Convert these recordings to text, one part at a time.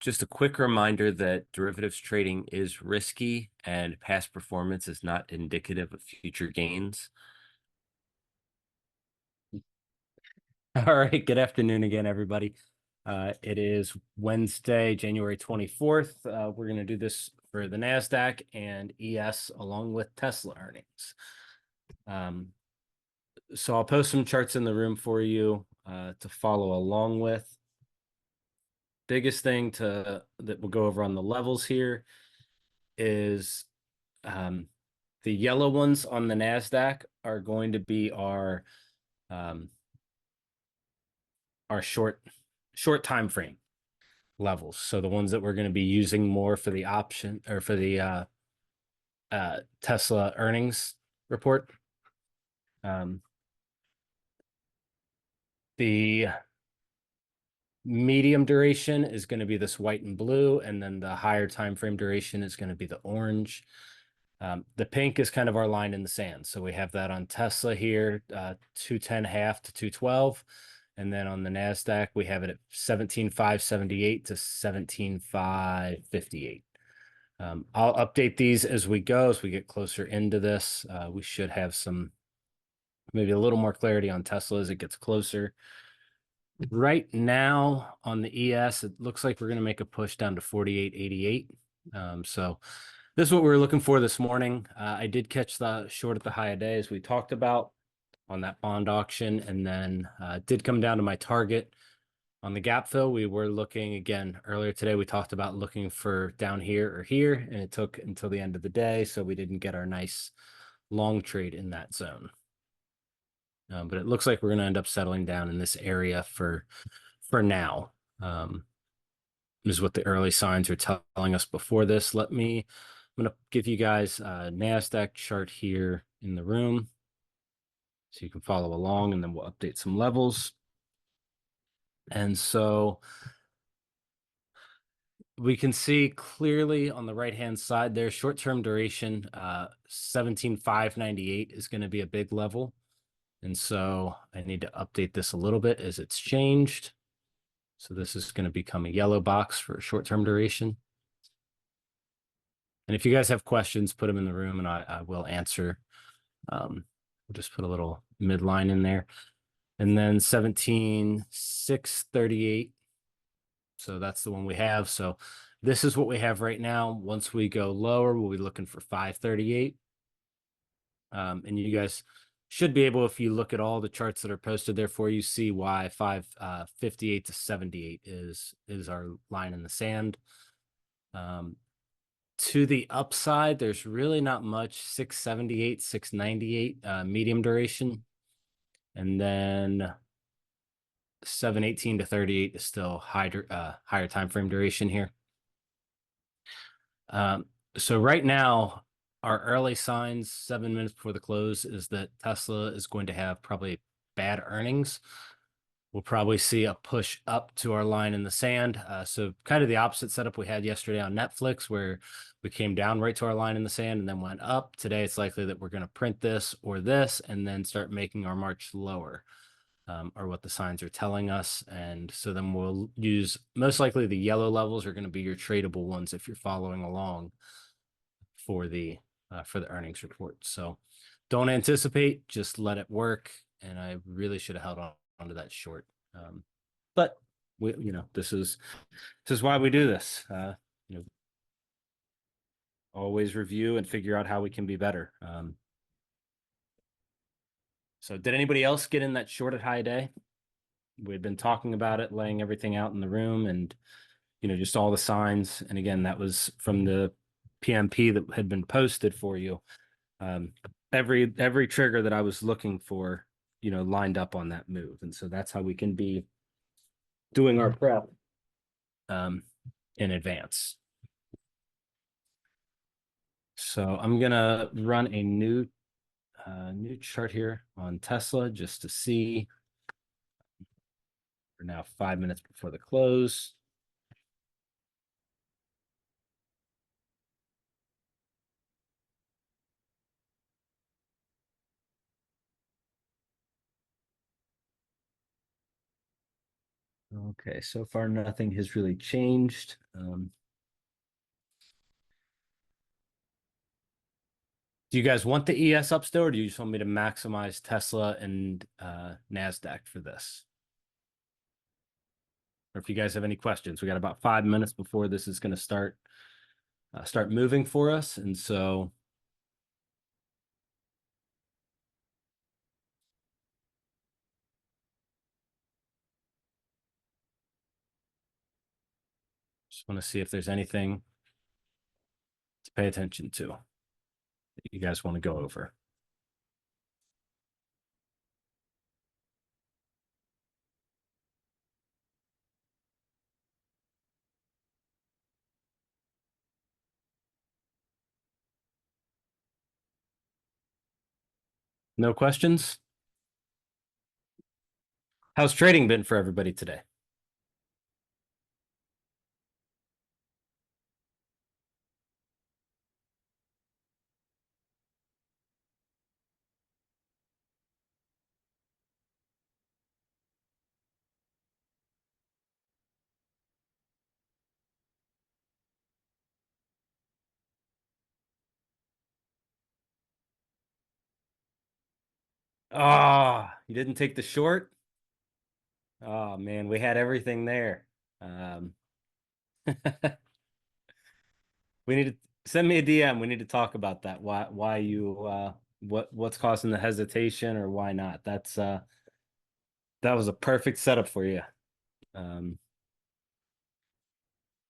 Just a quick reminder that derivatives trading is risky and past performance is not indicative of future gains. All right, good afternoon again, everybody. It is Wednesday, January 24th. We're going to do this for the NASDAQ and ES along with Tesla earnings. So I'll post some charts in the room for you to follow along with. Biggest thing that we'll go over on the levels here is the yellow ones on the NASDAQ are going to be our short time frame levels. So the ones that we're going to be using more for the option or for the Tesla earnings report. The medium duration is going to be this white and blue, and then the higher time frame duration is going to be the orange. The pink is kind of our line in the sand. So we have that on Tesla here, 210.5 to 212. And then on the NASDAQ, we have it at 17,578 to 17,558. I'll update these as we go, as we get closer into this. We should have maybe a little more clarity on Tesla as it gets closer. Right now on the ES, it looks like we're going to make a push down to 48.88. So this is what we were looking for this morning. I did catch the short at the high of day as we talked about on that bond auction, and then did come down to my target on the gap fill. We were looking again earlier today. We talked about looking for down here or here, and it took until the end of the day, so we didn't get our nice long trade in that zone. But it looks like we're going to end up settling down in this area for now. Is what the early signs are telling us before this. I'm going to give you guys a NASDAQ chart here in the room so you can follow along, and then we'll update some levels. And so we can see clearly on the right-hand side there, short-term duration, 17,598 is going to be a big level. And so I need to update this a little bit as it's changed. So this is going to become a yellow box for short-term duration. And if you guys have questions, put them in the room and I will answer. We'll just put a little midline in there. And then 17,638. So that's the one we have. So this is what we have right now. Once we go lower, we'll be looking for 538. And you guys should be able, if you look at all the charts that are posted there for you, see why 558 to 78 is our line in the sand. To the upside, there's really not much. 678, 698 medium duration. And then 718 to 38 is still higher time frame duration here. So right now, our early signs 7 minutes before the close is that Tesla is going to have probably bad earnings. We'll probably see a push up to our line in the sand. So kind of the opposite setup we had yesterday on Netflix, where we came down right to our line in the sand and then went up. Today, it's likely that we're going to print this or this and then start making our march lower, or what the signs are telling us. And so then we'll use, most likely the yellow levels are going to be your tradable ones if you're following along for the earnings report. So don't anticipate, just let it work. And I really should have held onto that short. But this is why we do this. Always review and figure out how we can be better. So did anybody else get in that short at high day? We'd been talking about it, laying everything out in the room, and just all the signs. And again, that was from the PMP that had been posted for you. Every trigger that I was looking for, lined up on that move. And so that's how we can be doing our prep in advance. So I'm gonna run a new chart here on Tesla just to see. We're now 5 minutes before the close. Okay, so far nothing has really changed. Do you guys want the ES up still, or do you just want me to maximize Tesla and NASDAQ for this? Or if you guys have any questions, we got about 5 minutes before this is going to start moving for us, and so just want to see if there's anything to pay attention to that you guys want to go over. No questions? How's trading been for everybody today? Ah, you didn't take the short? Oh man, we had everything there. Um, we need to send me a DM. We need to talk about that. Why you what's causing the hesitation or why not? That was a perfect setup for you. Um,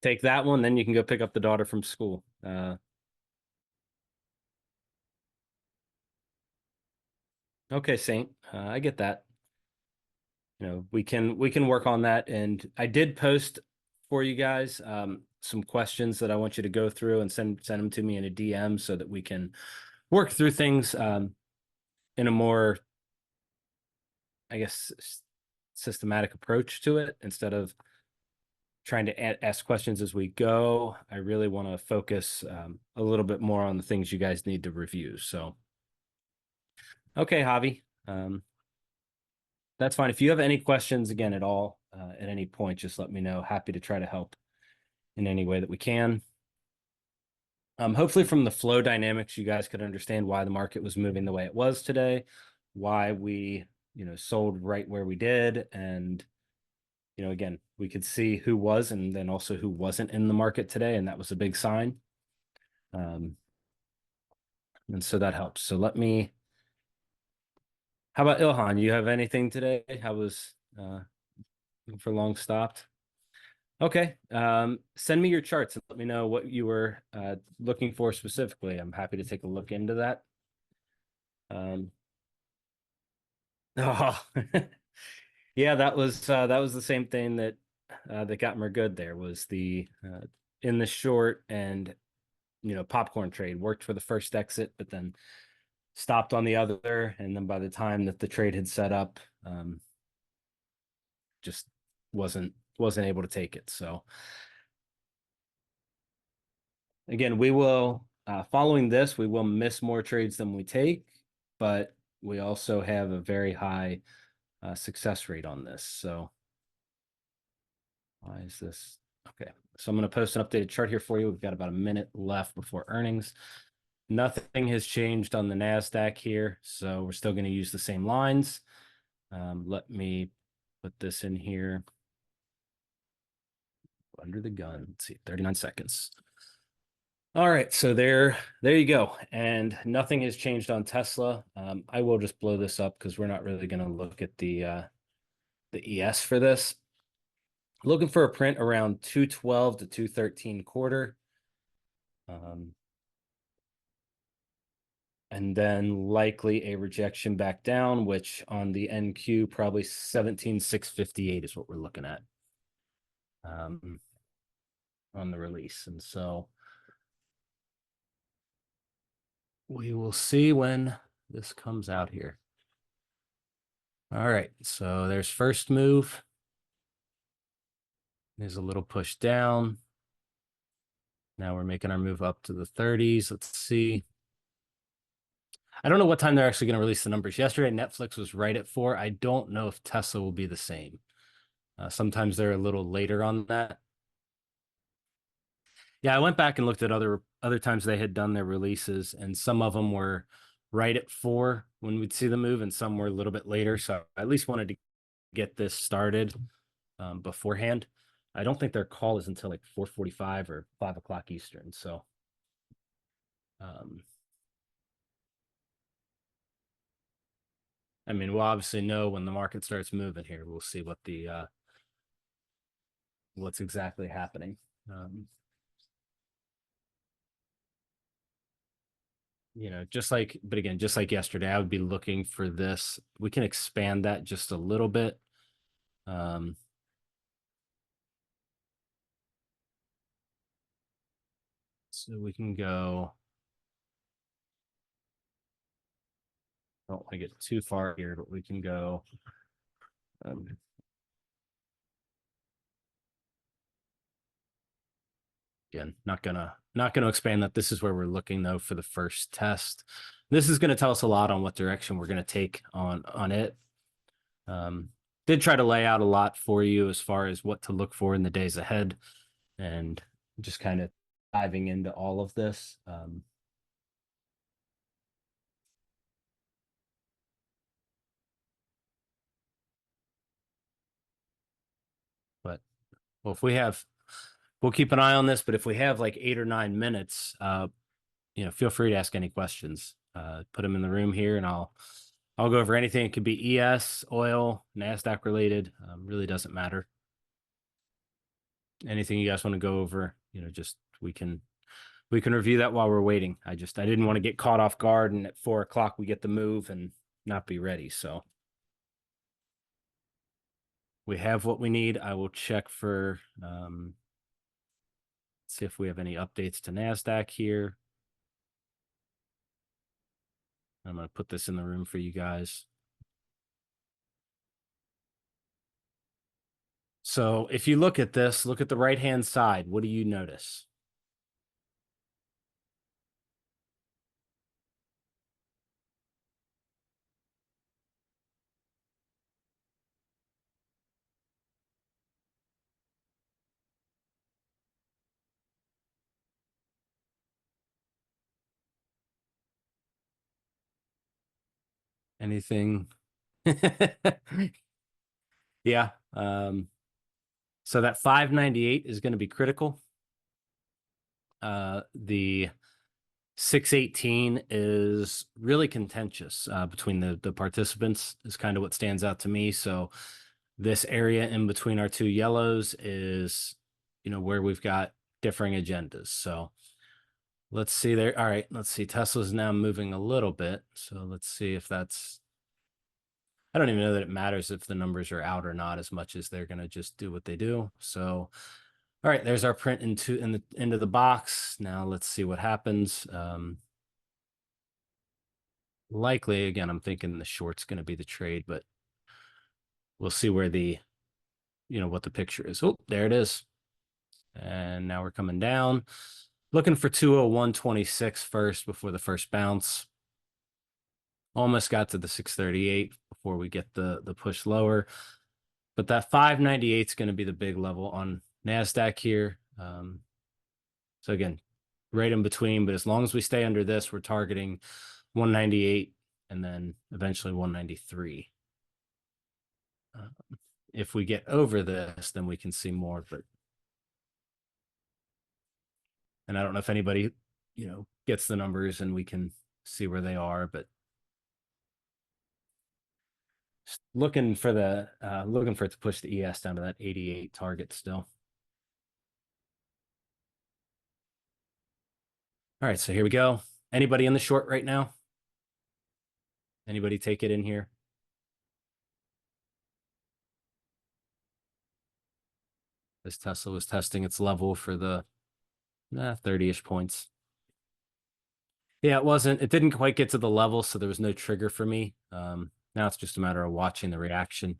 take that one, then you can go pick up the daughter from school. Okay, Saint. I get that. You know, we can work on that. And I did post for you guys some questions that I want you to go through and send them to me in a DM so that we can work through things in a more, I guess, systematic approach to it instead of trying to ask questions as we go. I really want to focus a little bit more on the things you guys need to review. So, okay, Javi, that's fine. If you have any questions again at all at any point, just let me know. Happy to try to help in any way that we can. Hopefully, from the flow dynamics, you guys could understand why the market was moving the way it was today, why we, sold right where we did, and again, we could see who was and then also who wasn't in the market today, and that was a big sign. Um, and so that helps. So how about Ilhan? You have anything today? How was for long stopped? Okay. Send me your charts and let me know what you were looking for specifically. I'm happy to take a look into that. Oh, yeah, that was the same thing that got me good there was the in the short and popcorn trade worked for the first exit, but then stopped on the other, and then by the time that the trade had set up, just wasn't able to take it. So again, we will following this, we will miss more trades than we take, but we also have a very high success rate on this. So why is this? Okay, so I'm going to post an updated chart here for you. We've got about a minute left before earnings. Nothing has changed on the NASDAQ here, so we're still going to use the same lines. Let me put this in here. Under the gun. Let's see, 39 seconds. All right, so there you go. And nothing has changed on Tesla. I will just blow this up because we're not really going to look at the ES for this. Looking for a print around 212 to 213 quarter. And then likely a rejection back down, which on the NQ probably 17,658 is what we're looking at on the release. And so we will see when this comes out here. All right, so there's first move. There's a little push down. Now we're making our move up to the 30s. Let's see. I don't know what time they're actually going to release the numbers. Yesterday, Netflix was right at 4. I don't know if Tesla will be the same. Sometimes they're a little later on that. Yeah, I went back and looked at other times they had done their releases, and some of them were right at 4 when we'd see the move, and some were a little bit later. So I at least wanted to get this started beforehand. I don't think their call is until like 4:45 or 5 o'clock Eastern. So um, I mean, we'll obviously know when the market starts moving here. We'll see what the what's exactly happening. Just like, but again, just like yesterday, I would be looking for this. We can expand that just a little bit. Um, so we can go, I don't want to get too far here, but we can go, um, again, not gonna expand that. This is where we're looking though for the first test. This is going to tell us a lot on what direction we're going to take on it. Did try to lay out a lot for you as far as what to look for in the days ahead, and just kind of diving into all of this. But well, if we have, we'll keep an eye on this. But if we have like 8 or 9 minutes, feel free to ask any questions. Put them in the room here, and I'll go over anything. It could be ES, oil, NASDAQ related. Really doesn't matter. Anything you guys want to go over, just we can review that while we're waiting. I didn't want to get caught off guard, and at 4 o'clock we get the move and not be ready. So we have what we need. I will check for see if we have any updates to NASDAQ here. I'm going to put this in the room for you guys. So if you look at this, look at the right-hand side. What do you notice? Anything? Yeah. So that 598 is going to be critical. The 618 is really contentious between the participants, is kind of what stands out to me. So this area in between our two yellows is, where we've got differing agendas. So let's see there. All right, let's see. Tesla's now moving a little bit. So let's see if that's, I don't even know that it matters if the numbers are out or not, as much as they're going to just do what they do. So, all right, there's our print into the box. Now let's see what happens. Likely, again, I'm thinking the short's going to be the trade, but we'll see where what the picture is. Oh, there it is. And now we're coming down, looking for 201.26 first before the first bounce. Almost got to the 638 before we get the push lower. But that 598 is going to be the big level on NASDAQ here. So again, right in between, but as long as we stay under this, we're targeting 198 and then eventually 193. If we get over this, then we can see more. And I don't know if anybody, gets the numbers and we can see where they are, but looking for it to push the ES down to that 88 target still. All right, so here we go. Anybody in the short right now? Anybody take it in here? This Tesla was testing its level for the 30-ish points. Yeah, it didn't quite get to the level, so there was no trigger for me. Now it's just a matter of watching the reaction.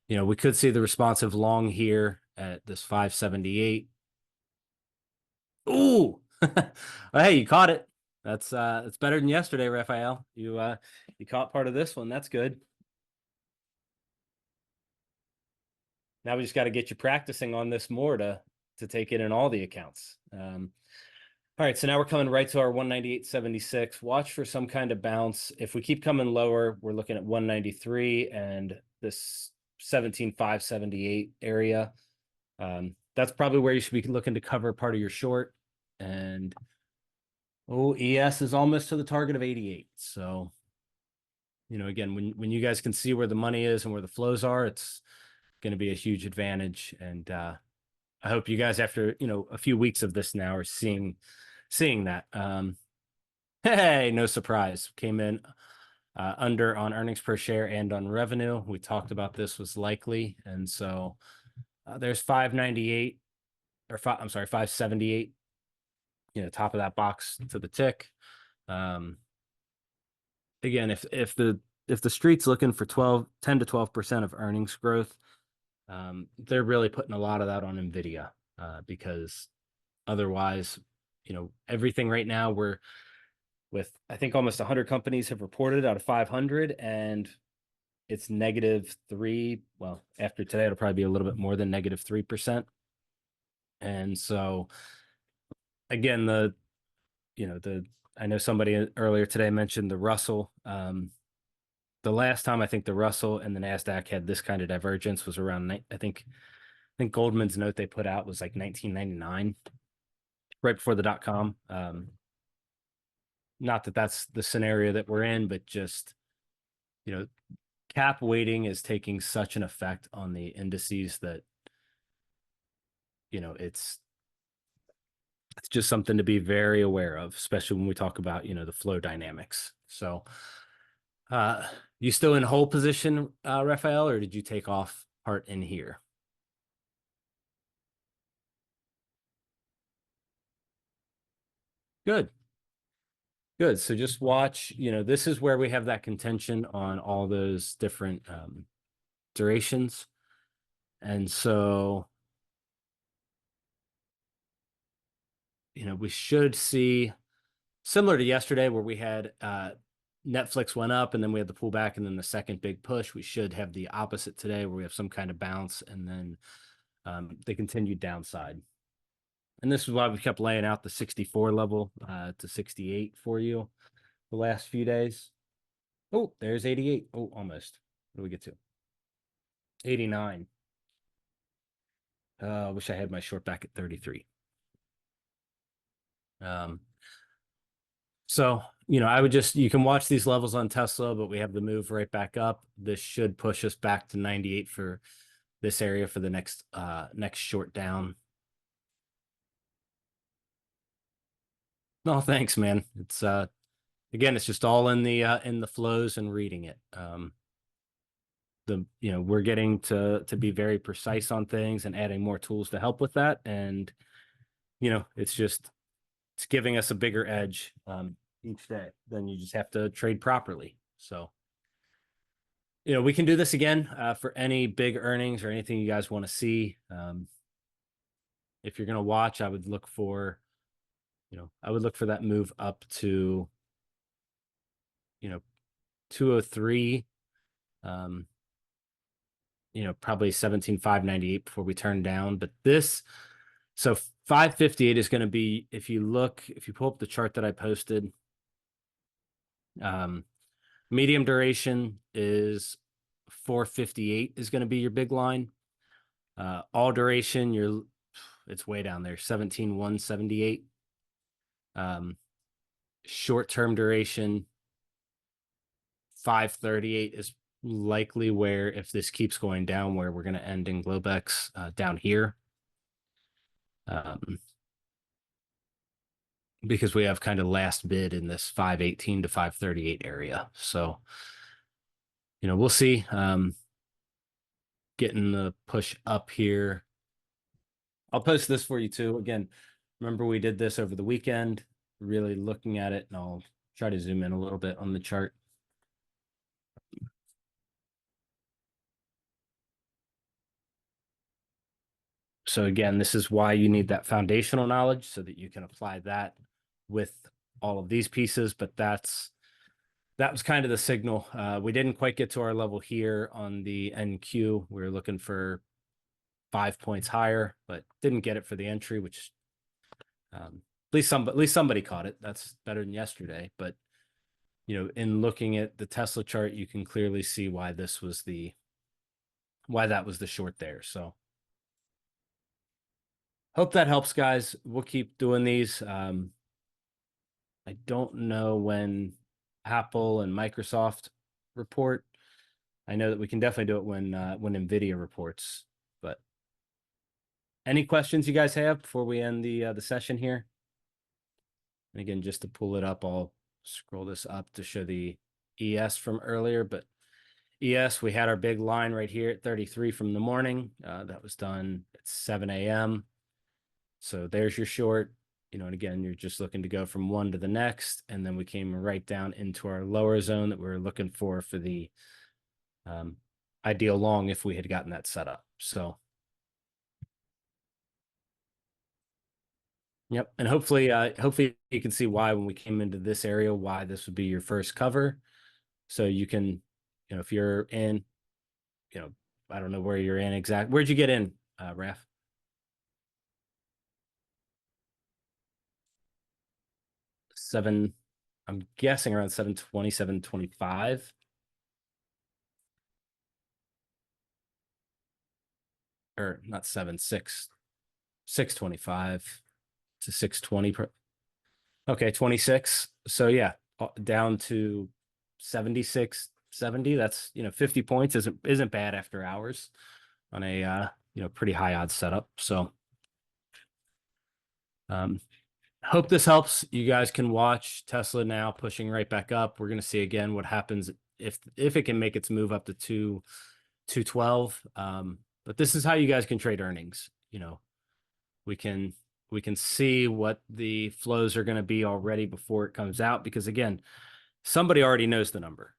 We could see the responsive long here at this 578. Ooh, hey, you caught it. That's better than yesterday, Raphael. You caught part of this one. That's good. now we just got to get you practicing on this more to take it in all the accounts. All right, so now we're coming right to our 198.76. Watch for some kind of bounce. If we keep coming lower, we're looking at 193 and this 17,578 area. That's probably where you should be looking to cover part of your short. And ES is almost to the target of 88. So, again, when you guys can see where the money is and where the flows are, it's going to be a huge advantage. And I hope you guys, after a few weeks of this now, are seeing that. Hey, no surprise, came in under on earnings per share and on revenue. We talked about this was likely, and so there's 598 or I'm sorry, 578. Top of that box to the tick. Again, if the street's looking for 10 to 12% of earnings growth, they're really putting a lot of that on Nvidia because otherwise, everything right now we're with, I think almost 100 companies have reported out of 500, and it's -3. Well, after today, it'll probably be a little bit more than -3%. And so, again, I know somebody earlier today mentioned the Russell. The last time I think the Russell and the NASDAQ had this kind of divergence was around, I think Goldman's note they put out was like 1999, right before the .com. Not that that's the scenario that we're in, but just, cap weighting is taking such an effect on the indices that, it's just something to be very aware of, especially when we talk about, the flow dynamics. So, you still in hold position, Raphael, or did you take off part in here? Good. Good. So just watch, this is where we have that contention on all those different durations. And so, we should see similar to yesterday where we had Netflix went up and then we had the pullback and then the second big push. We should have the opposite today where we have some kind of bounce and then the continued downside. And this is why we kept laying out the 64 level to 68 for you the last few days. Oh, there's 88. Oh, almost. What do we get to? 89. I wish I had my short back at 33. So, I would you can watch these levels on Tesla, but we have the move right back up. This should push us back to 98 for this area for the next short down. No, thanks, man. It's again, it's just all in the flows and reading it. We're getting to be very precise on things and adding more tools to help with that. And, it's giving us a bigger edge each day. Then you just have to trade properly. So, we can do this again for any big earnings or anything you guys want to see. If you're going to watch, I would look for that move up to, 203, probably 17,598 before we turn down. But so 558 is going to be, if you pull up the chart that I posted, medium duration is 458 is going to be your big line. All duration, it's way down there, 17,178. Short-term duration, 538 is likely where, if this keeps going down, where we're going to end in Globex down here. Because we have kind of last bid in this 518 to 538 area. So, we'll see. Getting the push up here. I'll post this for you too. Again, remember we did this over the weekend, really looking at it, and I'll try to zoom in a little bit on the chart. So again, this is why you need that foundational knowledge so that you can apply that with all of these pieces. But that was kind of the signal. We didn't quite get to our level here on the NQ. We were looking for 5 points higher, but didn't get it for the entry, which at least somebody caught it. That's better than yesterday. But in looking at the Tesla chart, you can clearly see why that was the short there. So hope that helps, guys. We'll keep doing these. I don't know when Apple and Microsoft report. I know that we can definitely do it when Nvidia reports. But any questions you guys have before we end the session here? And again, just to pull it up, I'll scroll this up to show the ES from earlier. But ES, we had our big line right here at 33 from the morning. That was done at 7 a.m. So there's your short. And again, you're just looking to go from one to the next. And then we came right down into our lower zone that we were looking for the ideal long if we had gotten that set up. So, yep. And hopefully you can see why when we came into this area, why this would be your first cover. So you can, if you're in, I don't know where you're in exactly. Where'd you get in, Raf? I'm guessing around 720, 725. Or not 625 to 620 okay, 26. So yeah, down to 76, 70. That's 50 points isn't bad after hours on a pretty high odds setup. So hope this helps. You guys can watch Tesla now pushing right back up. We're going to see again what happens if it can make its move up to 212. But this is how you guys can trade earnings. We can see what the flows are going to be already before it comes out, because again, somebody already knows the number.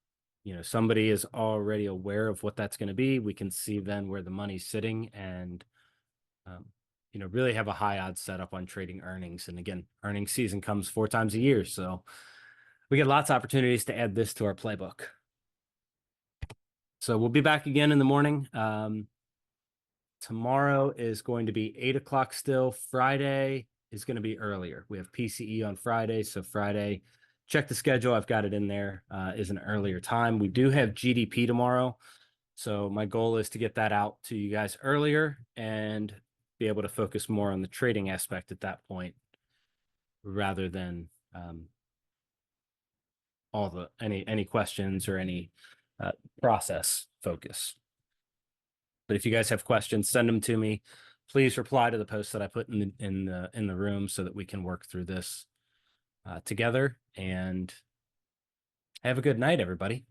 Somebody is already aware of what that's going to be. We can see then where the money's sitting and really have a high odds setup on trading earnings. And again, earnings season comes 4 times a year. So we get lots of opportunities to add this to our playbook. So we'll be back again in the morning. Tomorrow is going to be 8 o'clock still. Friday is going to be earlier. We have PCE on Friday. So Friday, check the schedule. I've got it in there, is an earlier time. We do have GDP tomorrow. So my goal is to get that out to you guys earlier and be able to focus more on the trading aspect at that point rather than any questions or any process focus. But if you guys have questions, send them to me. Please reply to the post that I put in the room so that we can work through this together. And have a good night, everybody.